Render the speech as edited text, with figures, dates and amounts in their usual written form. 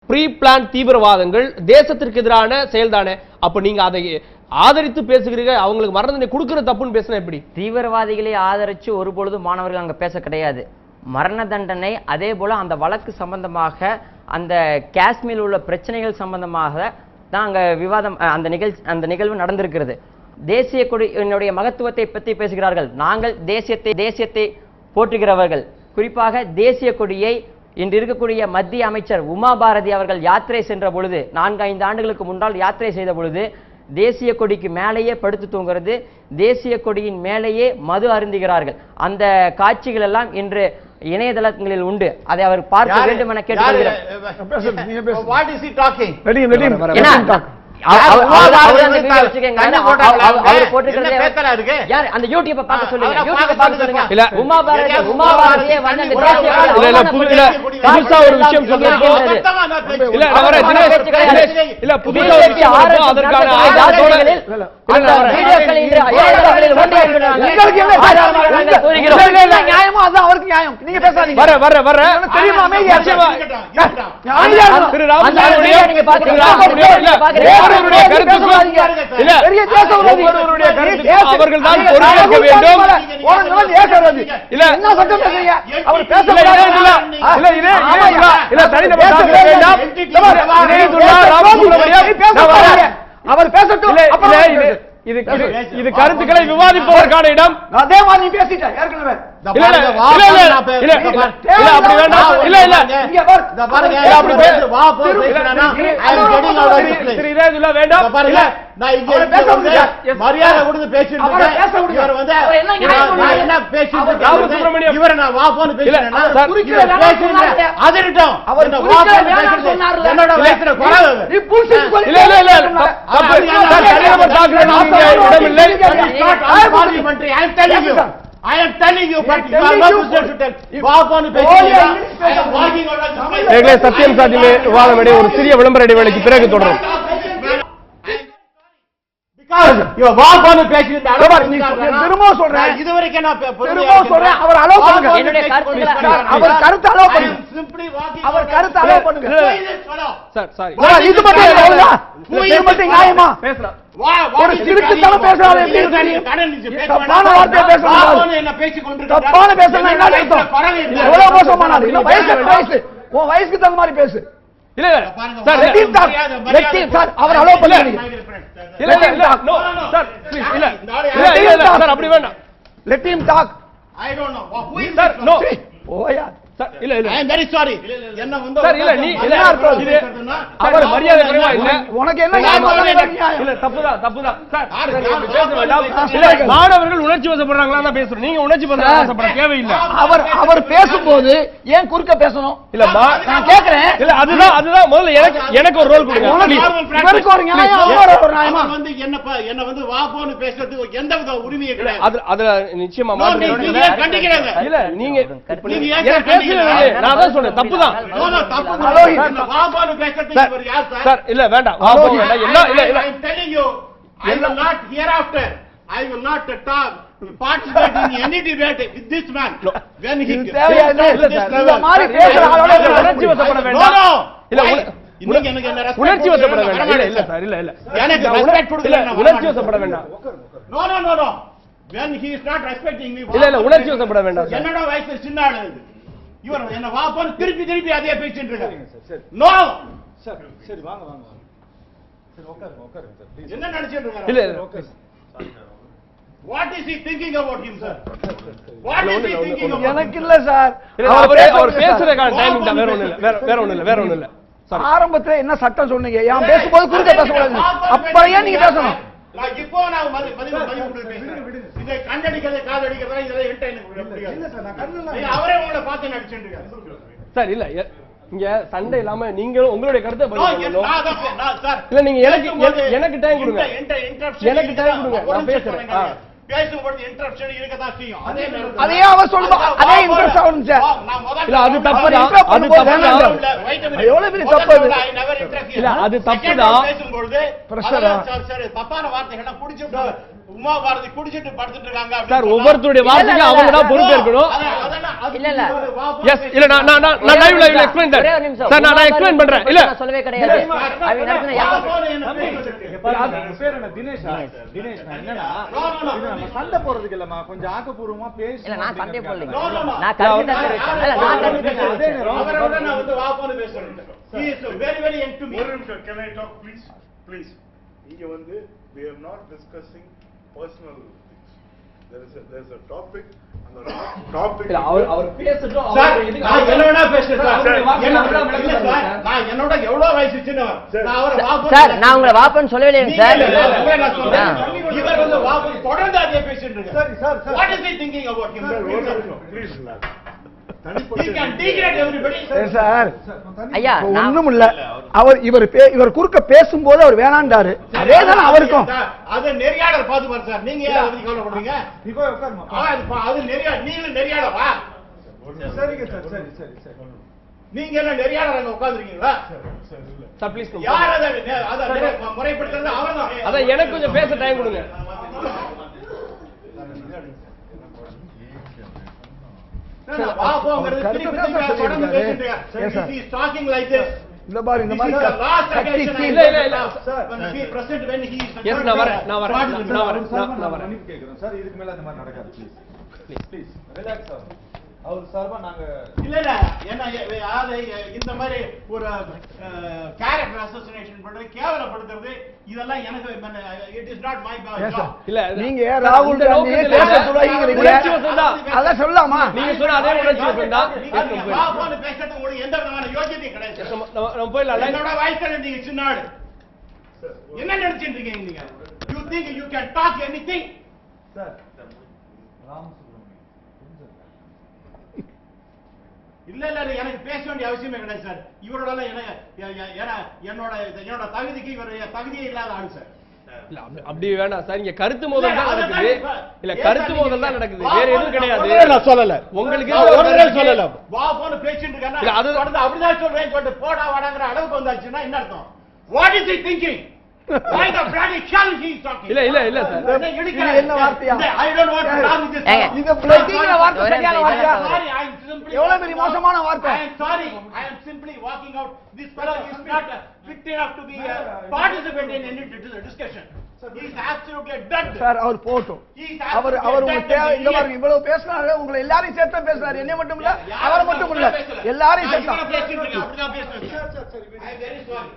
Pre plan தீவிரவாதங்கள் தேசத்திற்கு எதிரான செயல்தானே. அப்ப நீங்க அதை ஆதரித்து பேசுகிறீங்க, அவங்களுக்கு மரண தண்டனை கொடுக்கிற தப்புன்னு பேசினா எப்படி? தீவிரவாதிகளை ஆதரிச்சு ஒரு பொழுது மாணவர்கள் அங்க பேச கிடையாது. மரண தண்டனை அதே போல அந்த வழக்கு சம்பந்தமாக அந்த காஷ்மீரில் உள்ள பிரச்சனைகள் சம்பந்தமாக தான் அங்க விவாதம் அந்த நிகழ்வு நடந்திருக்கிறது. தேசிய கொடியினுடைய மகத்துவத்தை பற்றி பேசுகிறார்கள். நாங்கள் தேசியத்தை போற்றுகிறவர்கள். குறிப்பாக தேசிய கொடியை இன்று இருக்கக்கூடிய மத்திய அமைச்சர் உமா பாரதி அவர்கள் யாத்திரை சென்ற பொழுது 4-5 ஆண்டுகளுக்கு முன்னால் யாத்திரை செய்த பொழுது தேசிய கொடிக்கு மேலேயே படுத்து தூங்குறது, தேசிய கொடியின் மேலேயே மது அருந்துகிறார்கள். அந்த காட்சிகள் எல்லாம் இன்று இணையதளங்களில் உண்டு. அதை அவர் பார்க்க வேண்டும் என கேட்டுக்கொள்கிறேன். அவர்கள் தான் பொறுப்பேற்க வேண்டும். அவர் பேசட்டும். இது கருத்துக்களை விவாதிப்பதற்கான இடம். அதே மாதிரி பேசிட்டேன் ஏற்கனவே. மரியாதை கொடுத்து பேசிட்டு I am telling you, but you are not supposed to tell. சத்தியம் சாத்தியமே விவாதம் இடையே ஒரு சிறிய விளம்பர இடைவேளைக்கு பிறகு தொடரும். வயசுக்கு தகுந்த மாதிரி பேசு. அப்படி வேண்டாம். Let him talk. I don't know. Who is sir? No. Oh yeah. இல்ல இல்ல. I am very sorry. என்ன வந்து சார் இல்ல நீ என்ன அர்த்தம் இது? அவர் மரியாதை குறைவா இல்ல. உனக்கு என்ன இல்ல தப்புதான் சார். மாணவர்கள் உணர்ச்சி வசப்படுறாங்களா தான் பேசுறோம். நீங்க உணர்ச்சி வசப்பட தேவையில்லை. அவர் பேசும்போது ஏன் குறுக்க பேசணும்? இல்ல நான் கேக்குறேன். இல்ல அதுதான் முதல்ல எனக்கு ஒரு ரோல் கொடுங்க. இவருக்கு ஒரு நியாயம் ஒரு நியாயமா வந்து என்ன வந்து வா போன்னு பேசுறதுக்கு எந்த வித உரிமையே கிடையாது. அதுல நிச்சயமா கண்டிக்கிறாங்க. இல்ல நீங்க நான் தான் சொன்னேன் தப்புதான். வா போன்னு பேசுறதுக்கு இவர் யார் சார்? இல்ல வேண்டாம். வா போன்னு வேண்டாம். இல்ல I am telling you, I will not hereafter, I will not talk, participate in any debate with this man. When he இந்த மாதிரி பேசுற ஆளோட உணர்ச்சி வசப்பட வேண்டாம். இல்ல இன்னைக்கு எனக்கு என்ன ரெஸ்பெக்ட் உணர்ச்சி வசப்பட வேண்டாம். இல்ல சார் இல்ல எனக்கு ரெஸ்பெக்ட் கொடுக்கல. உணர்ச்சி வசப்பட வேண்டாம். No. When he is not respecting me. இல்ல உணர்ச்சி வசப்பட வேண்டாம். என்னோட வயசு சின்ன ஆளு இது. இவர் என்ன வா போன்னு திருப்பி அதே பேசிட்டு இருக்காரு. நோ சார் சரி வாங்க சரி உட்காருங்க சார் ப்ளீஸ். என்ன நினைச்சிட்டு இருக்காரு? இல்ல okay What is he thinking about him sir? What is he thinking about? எனக்கு இல்ல சார். அவர் பேசுறதுக்கான டைமிங் தான். வேற ஒண்ணு இல்ல சார். ஆரம்பத்துல என்ன சட்டம் சொன்னீங்க? யான் பேசும்போது குறுக்க பேச கூடாது. அப்பறையே நீங்க பேசணும். இப்போ நான் பதிவு பேசுறேன். இதை கண்டடிக்கிறதை காதடிக்கிறதா இதெல்லாம் எனக்கு புரியாது. இல்ல சார் நான் கண்ணல அவரே உங்களை பார்த்து நடிச்சிட்டு இருக்காரு சார். இல்ல இங்க சண்டை இல்லாம நீங்க உங்களுடைய கருத்தை பதிவு பண்ணணும். இல்ல நீங்க எனக்கு டைம் கொடுங்க. எனக்கு டைம் கொடுங்க. நான் பேசுறேன். பேசும்போது இன்டரப்ஷன் இருக்கதான் செய்யும். அதே அவர் சொல்லுங்க. அதே இன்டரப்ட் ஆகும் சார். இல்ல அது தப்புதான். அது தப்புதான். எவ்வளவு பெரிய தப்பு அது. இல்ல அது தப்புதான். பேசும்போது பிரஷர் சார் தப்பான வார்த்தைகளை புடிச்சிட்டு உமா பாரதி குடிச்சிட்டு படுத்துட்டு இருக்காங்க சார் ஒவ்வொருத்தருடைய வார்த்தைக்கு அவங்க தான் பொறுப்பு இருக்கணும். இல்ல எஸ் இல்ல நான் லைவ்ல எக்ஸ்பிளைன் ஒரே ஒரு நிமிஷம். சார் நான் எக்ஸ்பிளைன் பண்றேன். இல்ல நான் சொல்லவே கிடையாது. அவங்க நடத்தின பேர் என்ன தினேஷ் என்னன்னா சண்டை போறதுக்கு இல்லம்மா கொஞ்சம் ஆக்கப்பூர்வமா பேசி. இல்ல நான் சண்டை போடல. நான் கருத்து தான் தெரிவிச்சேன். இல்ல நான் கருத்து தான் தெரிவிச்சேன். அவரோட நான் வந்து வாப்பான்னு பேசுறேன். He is very very young to me. Can I talk please? இங்க வந்து we are not discussing personal things. There is a topic and the topic இல்ல அவர் பேசட்டும். சார் நான் என்ன வேணா பேசுறேன் சார். நான் என்னோட எவ்வளவு வயசு சின்னவர். நான் அவரை வாப்பா சார் நான் உங்களை வாப்பன்னு சொல்லவே இல்லைங்க சார். இவர் வந்து வாப்பா தொடர்ந்து அதே பேசிட்டு இருக்காரு. Sir What is he thinking about him? please He can degrade everybody. Sir ஐயா ஒண்ணும் இல்ல. இவர் குறுக்க பேசும்போது அவர் வேணாண்டாரு. அதேதான் அவருக்கும். அது நெறியாளர் பாத்துப்பாரு சார். நீங்க ஏன் அதை கவலைப்படுறீங்க? நீ போய் உட்காருமா. அது நெறியாளர். நீங்களும் நெறியாளரா? சரிங்க சார் சரி. நீங்க எல்லாம் நெறியாளர் அங்க உட்கார்ந்துருக்கீங்களா? சார் ப்ளீஸ் யார் அதை முறைப்படுத்துறது? அவர்தான். அதான் எனக்கு கொஞ்சம் பேச டைம் கொடுங்க. இந்த பாரு இந்த மாதிரி கேக்குறோம் சார் இதுக்கு மேல அந்த மாதிரி நடக்காது ப்ளீஸ் ரிலாக்ஸ் ஆகும் அவர் சார்பா நாங்க இல்ல என்ன இந்த மாதிரி ஒரு கேரக்டர் அசோசினேஷன் பண்றது கேவலப்படுத்துறது இதெல்லாம் எனக்கு it is not my job. இல்ல நீங்க ராகுல் காந்தி பேச துளைங்கறீங்க. அத சொல்லலாமா? நீங்க சொன்ன அதே உணர்ச்சி வந்தா பாப்பான்னு பேசுறது உங்களுக்கு எந்த விதமான யோகியதையும் கிடையாது. நம்ம போயிடலாம். என்னோட வயசுல நீங்க சின்ன ஆளு. என்ன நினைச்சிட்டு இருக்கீங்க நீங்க? You think you can talk anything? Sir இல்ல எனக்கு பேச வேண்டிய அவசியமே கிடையாது சார். இவரோட என்னோட தகுதிக்கு இவர் தகுதியே இல்லாத ஆளு சார். இல்ல அப்படி வேணாம் சார். இங்க கருத்து மோதல் தான் நடக்குது. இல்ல கருத்து மோதல் தான் நடக்குது. வேற எதுவும் கிடையாது. நான் சொல்லல. உங்களுக்கு ஒருவே சொல்லல. வா போன்னு பேசிட்டு இருக்கானே. இல்ல அது அப்படிதான் சொல்றேன் சொல்லிட்டு போடா வாடாங்கற அளவுக்கு வந்தாச்சுன்னா என்ன அர்த்தம்? What is he thinking? Why the bloody hell he is talking? இல்ல சார். இது என்ன வார்த்தையா? I don't want to talk with this. இது பிளட்டிங்கற வார்த்தை சரியான வார்த்தையா? Sorry, I am simply எவ்வளவு பெரிய மோசமான வார்த்தை. I am sorry. I am simply walking out. This fellow is not fit enough to be participant in any discussion. He is absolutely dead. Sir அவர் போட்டும். அவர் உங்களுக்கு இந்த மாதிரி இவ்வளவு பேசினாரு. உங்களை எல்லாரையும் சேர்த்து பேசுறாரு. என்ன மட்டும் இல்ல அவரை மட்டும் இல்ல எல்லாரையும் சேர்த்து பேசிட்டு இருக்காங்க. அப்படிதான் பேசுறாங்க. I am very sorry.